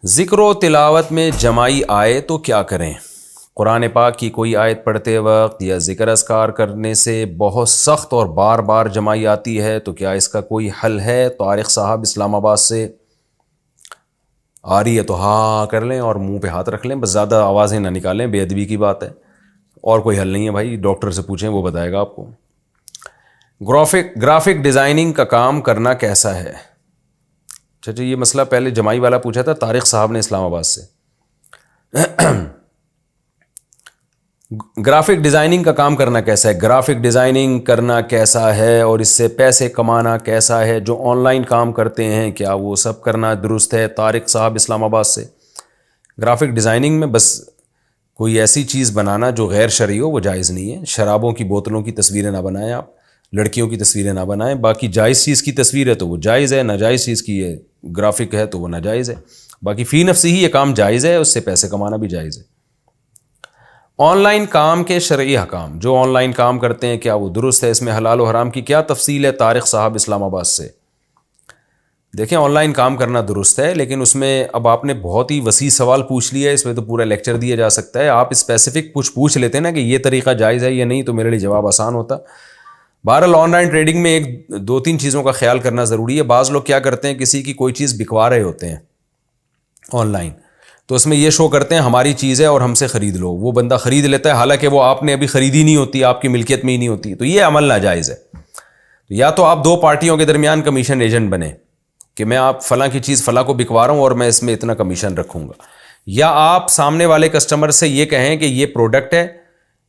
ذکر و تلاوت میں جمائی آئے تو کیا کریں؟ قرآن پاک کی کوئی آیت پڑھتے وقت یا ذکر اذکار کرنے سے بہت سخت اور بار بار جمائی آتی ہے تو کیا اس کا کوئی حل ہے؟ طارق صاحب اسلام آباد سے. آ رہی ہے تو ہاں کر لیں اور منہ پہ ہاتھ رکھ لیں، بس زیادہ آوازیں نہ نکالیں، بے ادبی کی بات ہے. اور کوئی حل نہیں ہے بھائی، ڈاکٹر سے پوچھیں، وہ بتائے گا آپ کو. گرافک ڈیزائننگ کا کام کرنا کیسا ہے؟ اچھا یہ مسئلہ پہلے جمائی والا پوچھا تھا طارق صاحب نے اسلام آباد سے. گرافک ڈیزائننگ کا کام کرنا کیسا ہے؟ گرافک ڈیزائننگ کرنا کیسا ہے اور اس سے پیسے کمانا کیسا ہے؟ جو آن لائن کام کرتے ہیں کیا وہ سب کرنا درست ہے؟ طارق صاحب اسلام آباد سے. گرافک ڈیزائننگ میں بس کوئی ایسی چیز بنانا جو غیر شرعی ہو وہ جائز نہیں ہے. شرابوں کی بوتلوں کی تصویریں نہ بنائیں، آپ لڑکیوں کی تصویریں نہ بنائیں. باقی جائز چیز کی تصویر ہے تو وہ جائز ہے، ناجائز چیز کی ہے گرافک ہے تو وہ ناجائز ہے. باقی فی نفسی ہی یہ کام جائز ہے، اس سے پیسے کمانا بھی جائز ہے. آن لائن کام کے شرعی احکام، جو آن لائن کام کرتے ہیں کیا وہ درست ہے؟ اس میں حلال و حرام کی کیا تفصیل ہے؟ طارق صاحب اسلام آباد سے. دیکھیں آن لائن کام کرنا درست ہے، لیکن اس میں اب آپ نے بہت ہی وسیع سوال پوچھ لیا ہے، اس میں تو پورا لیکچر دیا جا سکتا ہے. آپ اسپیسیفک کچھ پوچھ لیتے نا کہ یہ طریقہ جائز ہے یا نہیں، تو میرے لیے جواب آسان ہوتا. بہرحال آن لائن ٹریڈنگ میں ایک دو تین چیزوں کا خیال کرنا ضروری ہے. بعض لوگ کیا کرتے ہیں، کسی کی کوئی چیز بکوا رہے ہوتے ہیں آن لائن، تو اس میں یہ شو کرتے ہیں ہماری چیز ہے اور ہم سے خرید لو. وہ بندہ خرید لیتا ہے حالانکہ وہ آپ نے ابھی خریدی نہیں ہوتی، آپ کی ملکیت میں ہی نہیں ہوتی. تو یہ عمل ناجائز ہے. یا تو آپ دو پارٹیوں کے درمیان کمیشن ایجنٹ بنے کہ میں آپ فلاں کی چیز فلاں کو بکوا رہا ہوں اور میں اس میں اتنا کمیشن رکھوں گا. یا آپ سامنے والے کسٹمر سے یہ کہیں کہ یہ پروڈکٹ ہے،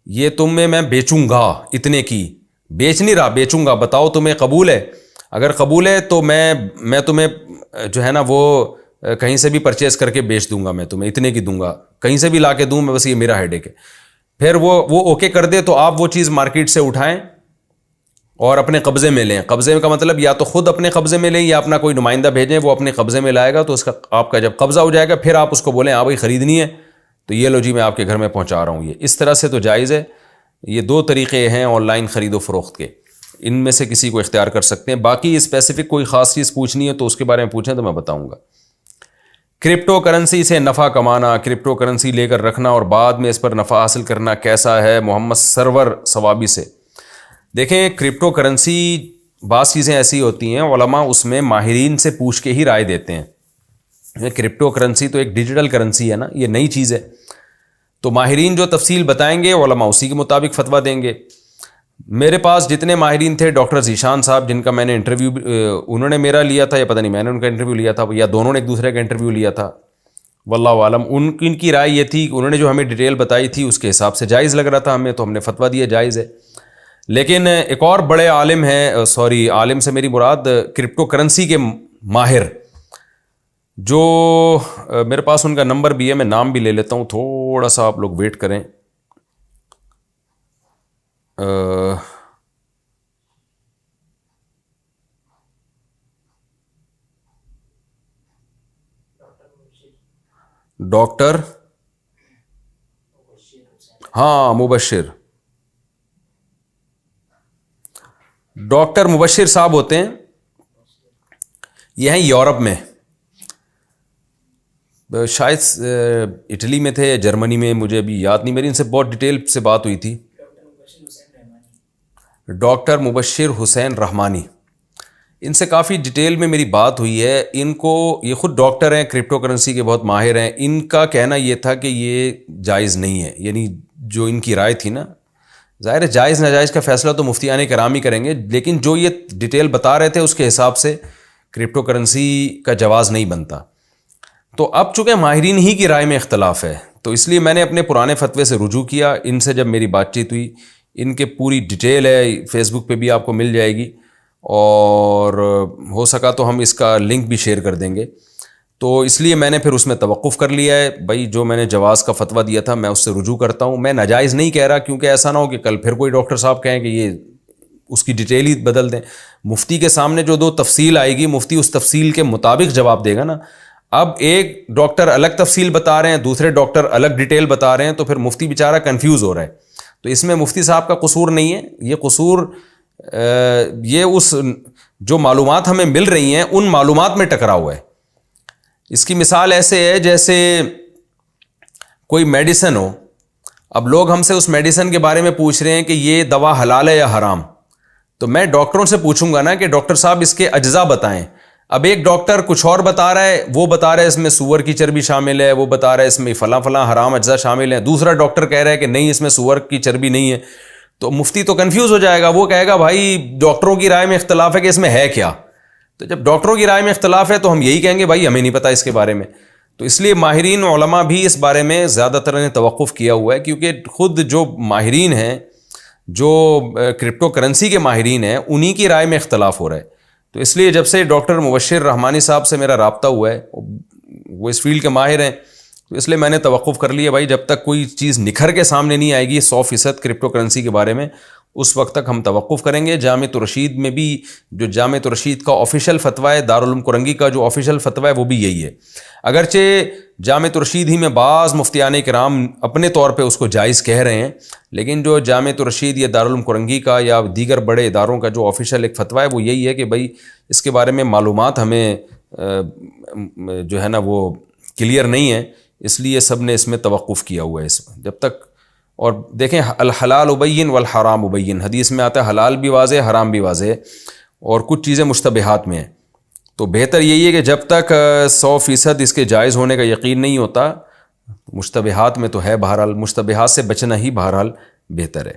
یہ تمہیں میں بیچوں گا اتنے کی. بیچ نہیں رہا، بیچوں گا، بتاؤ تمہیں قبول ہے؟ اگر قبول ہے تو میں تمہیں جو ہے نا وہ کہیں سے بھی پرچیز کر کے بیچ دوں گا، میں تمہیں اتنے کی دوں گا، کہیں سے بھی لا کے دوں میں، بس یہ میرا ہیڈیک ہے. پھر وہ اوکے کر دے تو آپ وہ چیز مارکیٹ سے اٹھائیں اور اپنے قبضے میں لیں. قبضے کا مطلب یا تو خود اپنے قبضے میں لیں یا اپنا کوئی نمائندہ بھیجیں، وہ اپنے قبضے میں لائے گا. تو اس کا آپ کا جب قبضہ ہو جائے گا پھر آپ اس کو بولیں ہاں بھائی خریدنی ہے تو یہ لو جی میں آپ کے گھر میں پہنچا رہا ہوں. یہ اس طرح سے تو جائز ہے. یہ دو طریقے ہیں آن لائن خرید و فروخت کے، ان میں سے کسی کو اختیار کر سکتے ہیں. باقی اسپیسیفک کوئی خاص چیز پوچھنی ہے تو اس کے بارے میں پوچھیں تو میں بتاؤں گا. کرپٹو کرنسی سے نفع کمانا، کرپٹو کرنسی لے کر رکھنا اور بعد میں اس پر نفع حاصل کرنا کیسا ہے؟ محمد سرور ثوابی سے. دیکھیں کرپٹو کرنسی بعض چیزیں ایسی ہوتی ہیں علماء اس میں ماہرین سے پوچھ کے ہی رائے دیتے ہیں. کرپٹو کرنسی تو ایک ڈیجیٹل کرنسی ہے نا، یہ نئی چیز ہے، تو ماہرین جو تفصیل بتائیں گے علماء اسی کے مطابق فتویٰ دیں گے. میرے پاس جتنے ماہرین تھے، ڈاکٹر ذیشان صاحب جن کا میں نے انٹرویو انہوں نے میرا لیا تھا یا پتہ نہیں میں نے ان کا انٹرویو لیا تھا یا دونوں نے ایک دوسرے کا انٹرویو لیا تھا، واللہ عالم. ان کی رائے یہ تھی، انہوں نے جو ہمیں ڈیٹیل بتائی تھی اس کے حساب سے جائز لگ رہا تھا ہمیں، تو ہم نے فتویٰ دیا جائز ہے. لیکن ایک اور بڑے عالم ہیں، عالم سے میری مراد کرپٹو کرنسی کے ماہر، جو میرے پاس ان کا نمبر بھی ہے، میں نام بھی لے لیتا ہوں، تھوڑا سا آپ لوگ ویٹ کریں. ڈاکٹر ہاں مبشر، ڈاکٹر مبشر صاحب ہوتے ہیں، یہ ہیں یورپ میں، شاید اٹلی میں تھے، جرمنی میں، مجھے ابھی یاد نہیں، میری ان سے بہت ڈیٹیل سے بات ہوئی تھی. ڈاکٹر مبشر حسین رحمانی، ان سے کافی ڈیٹیل میں میری بات ہوئی ہے. ان کو یہ خود ڈاکٹر ہیں، کرپٹو کرنسی کے بہت ماہر ہیں. ان کا کہنا یہ تھا کہ یہ جائز نہیں ہے، یعنی جو ان کی رائے تھی نا، ظاہر ہے جائز ناجائز کا فیصلہ تو مفتیان کرام ہی کریں گے، لیکن جو یہ ڈیٹیل بتا رہے تھے اس کے حساب سے کرپٹو کرنسی کا جواز نہیں بنتا. تو اب چونکہ ماہرین ہی کی رائے میں اختلاف ہے تو اس لیے میں نے اپنے پرانے فتوے سے رجوع کیا. ان سے جب میری بات چیت ہوئی، ان کے پوری ڈیٹیل ہے، فیس بک پہ بھی آپ کو مل جائے گی، اور ہو سکا تو ہم اس کا لنک بھی شیئر کر دیں گے. تو اس لیے میں نے پھر اس میں توقف کر لیا ہے. بھائی جو میں نے جواز کا فتویٰ دیا تھا میں اس سے رجوع کرتا ہوں، میں ناجائز نہیں کہہ رہا، کیونکہ ایسا نہ ہو کہ کل پھر کوئی ڈاکٹر صاحب کہیں کہ یہ اس کی ڈیٹیل ہی بدل دیں. مفتی کے سامنے جو دو تفصیل آئے گی، مفتی اس تفصیل کے مطابق جواب دے گا نا. اب ایک ڈاکٹر الگ تفصیل بتا رہے ہیں، دوسرے ڈاکٹر الگ ڈیٹیل بتا رہے ہیں، تو پھر مفتی بیچارہ کنفیوز ہو رہا ہے. تو اس میں مفتی صاحب کا قصور نہیں ہے، یہ قصور یہ اس جو معلومات ہمیں مل رہی ہیں ان معلومات میں ٹکرا ہوا ہے. اس کی مثال ایسے ہے جیسے کوئی میڈیسن ہو. اب لوگ ہم سے اس میڈیسن کے بارے میں پوچھ رہے ہیں کہ یہ دوا حلال ہے یا حرام. تو میں ڈاکٹروں سے پوچھوں گا نا کہ ڈاکٹر صاحب اس کے اجزاء بتائیں. اب ایک ڈاکٹر کچھ اور بتا رہا ہے, وہ بتا رہا ہے اس میں سور کی چربی شامل ہے, وہ بتا رہا ہے اس میں فلاں فلاں حرام اجزاء شامل ہیں, دوسرا ڈاکٹر کہہ رہا ہے کہ نہیں اس میں سور کی چربی نہیں ہے. تو مفتی تو کنفیوز ہو جائے گا, وہ کہے گا بھائی ڈاکٹروں کی رائے میں اختلاف ہے کہ اس میں ہے کیا. تو جب ڈاکٹروں کی رائے میں اختلاف ہے تو ہم یہی کہیں گے بھائی ہمیں نہیں پتہ اس کے بارے میں. تو اس لیے ماہرین علماء بھی اس بارے میں زیادہ تر نے توقف کیا ہوا ہے, کیونکہ خود جو ماہرین ہیں, جو کرپٹو کرنسی کے ماہرین ہیں, انہی کی رائے میں اختلاف ہو رہا ہے. تو اس لیے جب سے ڈاکٹر مبشر رحمانی صاحب سے میرا رابطہ ہوا ہے, وہ اس فیلڈ کے ماہر ہیں, تو اس لیے میں نے توقف کر لیا بھائی جب تک کوئی چیز نکھر کے سامنے نہیں آئے گی 100% کرپٹو کرنسی کے بارے میں, اس وقت تک ہم توقف کریں گے. جامع الرشید میں بھی جو جامع الرشید کا آفیشیل فتویٰ ہے, دارالعلوم کرنگی کا جو آفیشیل فتویٰ ہے وہ بھی یہی ہے. اگرچہ جامع الرشید ہی میں بعض مفتیان کرام اپنے طور پہ اس کو جائز کہہ رہے ہیں, لیکن جو جامع الرشید یا دارالعلوم کرنگی کا یا دیگر بڑے اداروں کا جو آفیشیل ایک فتویٰ ہے وہ یہی ہے کہ بھائی اس کے بارے میں معلومات ہمیں جو ہے نا وہ کلیئر نہیں ہے, اس لیے سب نے اس میں توقف کیا ہوا ہے اس میں جب تک. اور دیکھیں الحلال ابین والحرام ابین, حدیث میں آتا ہے حلال بھی واضح حرام بھی واضح, اور کچھ چیزیں مشتبہات میں ہیں. تو بہتر یہی ہے کہ جب تک 100% اس کے جائز ہونے کا یقین نہیں ہوتا, مشتبہات میں تو ہے, بہرحال مشتبہات سے بچنا ہی بہرحال بہتر ہے.